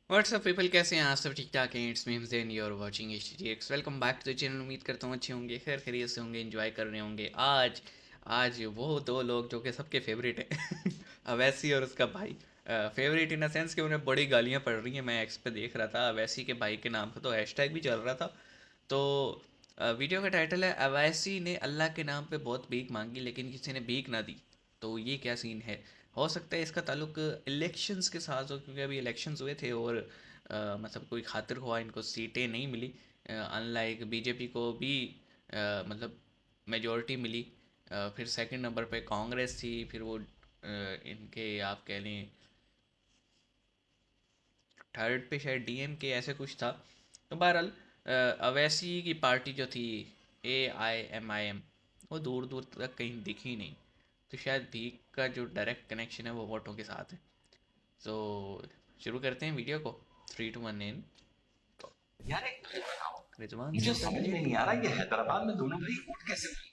WhatsApp people, कैसे हैं आप सब? ठीक ठाक हैं? It's me Himzain, you are watching HTX। Welcome back to the channel. उम्मीद करता हूँ अच्छे होंगे, खैर खैरियत से होंगे, एंजॉय कर रहे होंगे। आज वो दो लोग जो कि सबके फेवरेट हैं अवैसी और उसका भाई। फेवरेट इन द सेंस कि उन्हें बड़ी गालियाँ पड़ रही हैं। मैं एक्स पे देख रहा था, अवैसी के भाई के नाम पर तो हैशटैग भी चल रहा था। तो वीडियो का टाइटल है, अवैसी ने अल्लाह के नाम पे बहुत भीख मांगी लेकिन किसी ने भीख ना दी। तो ये क्या सीन है? हो सकता है इसका ताल्लुक इलेक्शंस के साथ हो, क्योंकि अभी इलेक्शंस हुए थे और मतलब कोई खातिर हुआ इनको सीटें नहीं मिली। अनलाइक बीजेपी को भी मतलब मेजॉरिटी मिली। फिर सेकंड नंबर पे कांग्रेस थी, फिर वो इनके आप कह लें थर्ड पे शायद DMK ऐसे कुछ था। तो बहरहाल अवैसी की पार्टी जो थी AIMIM, वो दूर दूर तक कहीं दिखी नहीं। तो शायद भीख का जो डायरेक्ट कनेक्शन है वो वोटों के साथ है। तो शुरू करते हैं वीडियो को। 3 2 1 इन। यार एक बात बताओ, रिजवान मुझे सेंटर समझ में लेट। नहीं आ रहा ये हैदराबाद में दोनों भाई वोट कैसे मांग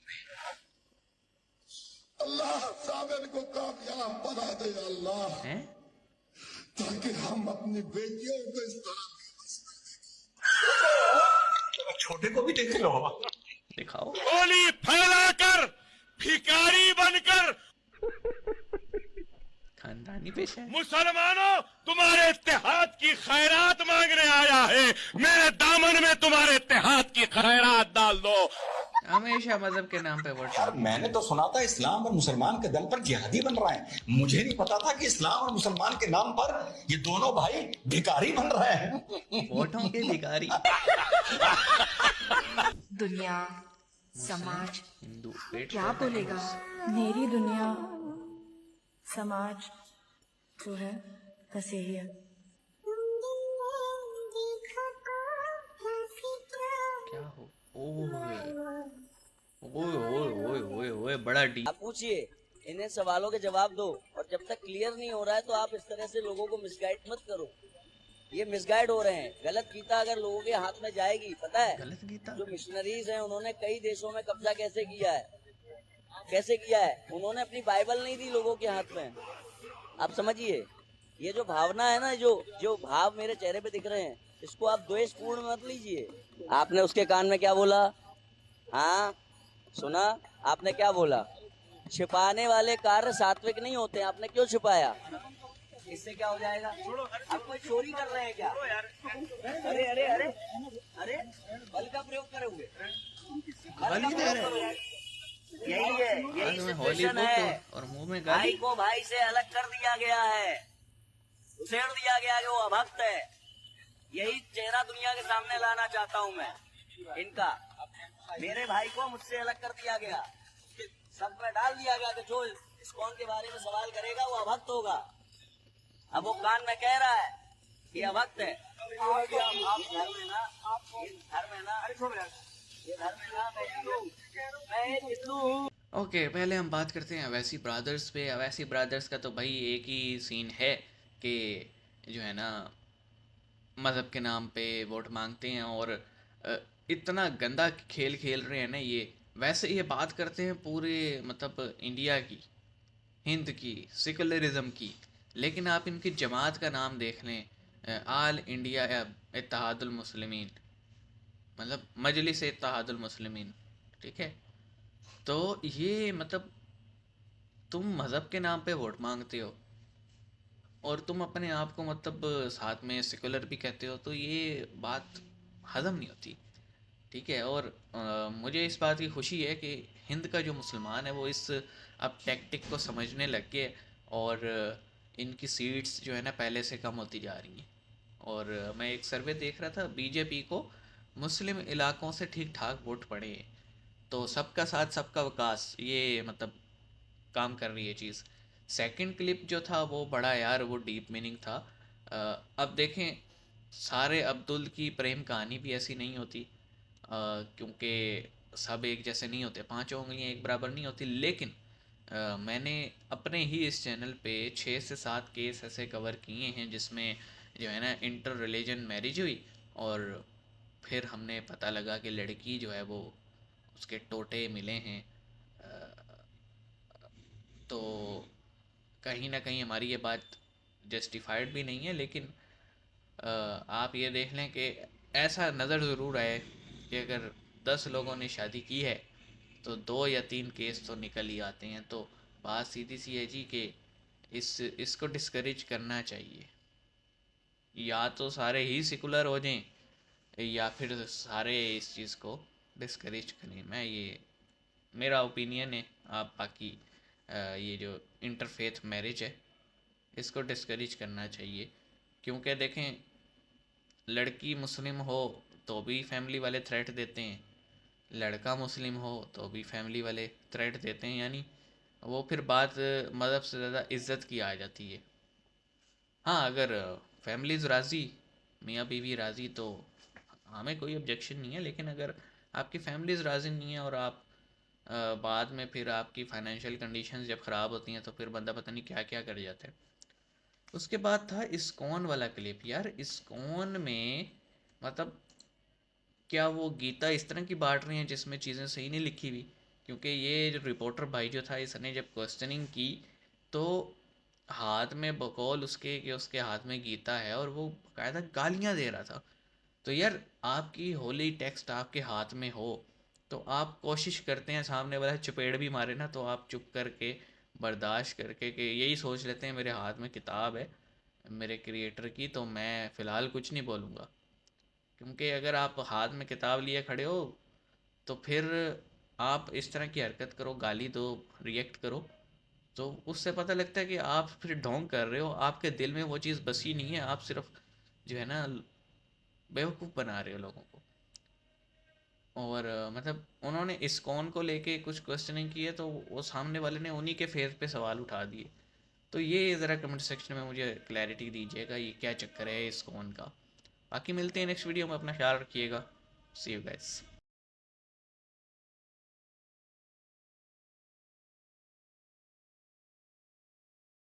अल्लाह साबिर को कामयाब बना दे अल्लाह, हैं? ताकि हम अपनी बेटियों को इस तरह रहे हैं। छोटे को भी देख लो। दिखाओ। गोली फैलाकर भिखारी बनकर खानदानी पेशा है। मुसलमानों तुम्हारे इत्तेहाद की खैरात मांगने आया है। मेरे दामन में तुम्हारे इत्तेहाद की खैरात डाल दो। हमेशा मजहब के नाम पे वोट यार मैंने तो सुना था इस्लाम और मुसलमान के दम पर जिहादी बन रहे हैं। मुझे नहीं पता था कि इस्लाम और मुसलमान के नाम पर ये दोनों भाई भिखारी बन रहे हैं। वोटों के भिखारी। दुनिया, समाज हिंदू पेट क्या पर है। बोलेगा? मेरी दुनिया, समाज जो है बस यही है। क्या हो? ओए ओए ओए ओए ओए ओए, बड़ा डी। आप पूछिए, इन्हें सवालों के जवाब दो, और जब तक क्लियर नहीं हो रहा है तो आप इस तरह से लोगों को मिसगाइड मत करो। ये मिसगाइड हो रहे हैं। गलत गीता अगर लोगों के हाथ में जाएगी, पता है गलत गीता। जो मिशनरीज हैं उन्होंने कई देशों में कब्जा कैसे किया है, उन्होंने अपनी बाइबल नहीं दी लोगों के हाथ में। आप समझिए, ये जो भावना है ना, जो भाव मेरे चेहरे पे दिख रहे हैं, इसको आप द्वेषपूर्ण मत लीजिए। आपने उसके कान में क्या बोला? हाँ सुना? आपने क्या बोला? छिपाने वाले कार्य सात्विक नहीं होते। आपने क्यों छिपाया? इससे क्या हो जाएगा? आप कोई चोरी कर रहे हैं क्या? अरे अरे अरे अरे, बल का प्रयोग करे हुए, गाली दे रहे हैं। यही है, आज यही में सिचुएशन हॉलीवुड है। और मुंह में भाई गाली। को भाई से अलग कर दिया गया है, उछेड़ दिया गया कि वो अभक्त है। यही चेहरा दुनिया के सामने लाना चाहता हूँ मैं इनका। मेरे भाई को मुझसे अलग कर दिया गया, सब में डाल दिया गया कि जो इस्कॉन के बारे में सवाल करेगा वो अभक्त होगा। अब वो कान में कह रहा है कि अभक्त है। ये धर्म है ना, मैं हिंदू हूँ। ओके, पहले हम बात करते हैं अवैसी ब्रदर्स पे। अवैसी ब्रदर्स का तो भाई एक ही सीन है कि जो है ना, मज़हब के नाम पे वोट मांगते हैं और इतना गंदा खेल खेल रहे हैं ना ये। वैसे ये बात करते हैं पूरे मतलब इंडिया की, हिंद की, सेकुलरिज्म की, लेकिन आप इनकी जमात का नाम देख लें, आल इंडिया इत्तेहादुल मुस्लिमीन, मतलब मजलिस इत्तेहादुल मुस्लिमीन। ठीक है? तो ये मतलब तुम मज़हब के नाम पे वोट मांगते हो और तुम अपने आप को मतलब साथ में सेकुलर भी कहते हो, तो ये बात हज़म नहीं होती। ठीक है? और मुझे इस बात की खुशी है कि हिंद का जो मुसलमान है वो इस अब टैक्टिक को समझने लग गए और इनकी सीट्स जो है ना पहले से कम होती जा रही हैं। और मैं एक सर्वे देख रहा था, बीजेपी को मुस्लिम इलाकों से ठीक ठाक वोट पड़े हैं। तो सबका साथ सबका विकास, ये मतलब काम कर रही है चीज़। सेकंड क्लिप जो था वो बड़ा यार वो डीप मीनिंग था। अब देखें, सारे अब्दुल की प्रेम कहानी भी ऐसी नहीं होती, क्योंकि सब एक जैसे नहीं होते, पांचों उंगलियां एक बराबर नहीं होती। लेकिन मैंने अपने ही इस चैनल पे 6 से 7 केस ऐसे कवर किए हैं जिसमें जो है ना इंटर रिलीजन मैरिज हुई और फिर हमने पता लगा कि लड़की जो है वो उसके टोटे मिले हैं। तो तो कहीं ना कहीं हमारी ये बात जस्टिफाइड भी नहीं है, लेकिन आप ये देख लें कि ऐसा नज़र ज़रूर आए कि अगर 10 लोगों ने शादी की है तो 2 या 3 केस तो निकल ही आते हैं। तो बात सीधी सी है जी कि इसको डिस्करेज करना चाहिए। या तो सारे ही सेकुलर हो जाएं या फिर सारे इस चीज़ को डिस्करेज करें। मैं ये मेरा ओपिनियन है। आप बाकी ये जो इंटरफेथ मैरिज है इसको डिस्करेज करना चाहिए, क्योंकि देखें लड़की मुस्लिम हो तो भी फैमिली वाले थ्रेट देते हैं, लड़का मुस्लिम हो तो भी फैमिली वाले थ्रेट देते हैं, यानी वो फिर बात मज़हब से ज़्यादा इज्जत की आ जाती है। हाँ, अगर फैमिलीज़ राज़ी, मियाँ बीवी राज़ी, तो हमें कोई ऑब्जेक्शन नहीं है। लेकिन अगर आपकी फैमिलीज़ राज़ी नहीं है और आप बाद में फिर आपकी फाइनेंशियल कंडीशंस जब ख़राब होती हैं तो फिर बंदा पता नहीं क्या क्या कर जाता है। उसके बाद था इस्कॉन वाला क्लिप। यार इस्कॉन में मतलब क्या वो गीता इस तरह की बांट रही हैं जिसमें चीज़ें सही नहीं लिखी हुई? क्योंकि ये जो रिपोर्टर भाई जो था इसने जब क्वेश्चनिंग की तो हाथ में बकौल उसके कि उसके हाथ में गीता है और वो बाकायदा गालियाँ दे रहा था। तो यार आपकी होली टेक्स्ट आपके हाथ में हो तो आप कोशिश करते हैं सामने वाला चपेड़ भी मारे ना तो आप चुप करके बर्दाश्त करके कि यही सोच लेते हैं मेरे हाथ में किताब है मेरे क्रिएटर की, तो मैं फ़िलहाल कुछ नहीं बोलूँगा। क्योंकि अगर आप हाथ में किताब लिए खड़े हो तो फिर आप इस तरह की हरकत करो, गाली दो, रिएक्ट करो, तो उससे पता लगता है कि आप फिर ढोंग कर रहे हो, आपके दिल में वो चीज़ बसी नहीं है, आप सिर्फ जो है ना बेवकूफ़ बना रहे हो लोगों को। और मतलब उन्होंने इस्कॉन को लेके कुछ क्वेश्चनिंग की है तो वो सामने वाले ने उन्हीं के फेस पे सवाल उठा दिए। तो ये ज़रा कमेंट सेक्शन में मुझे क्लैरिटी दीजिएगा ये क्या चक्कर है इस्कॉन का। बाकी मिलते हैं नेक्स्ट वीडियो में, अपना ख्याल रखिएगा। सी यू गाइस।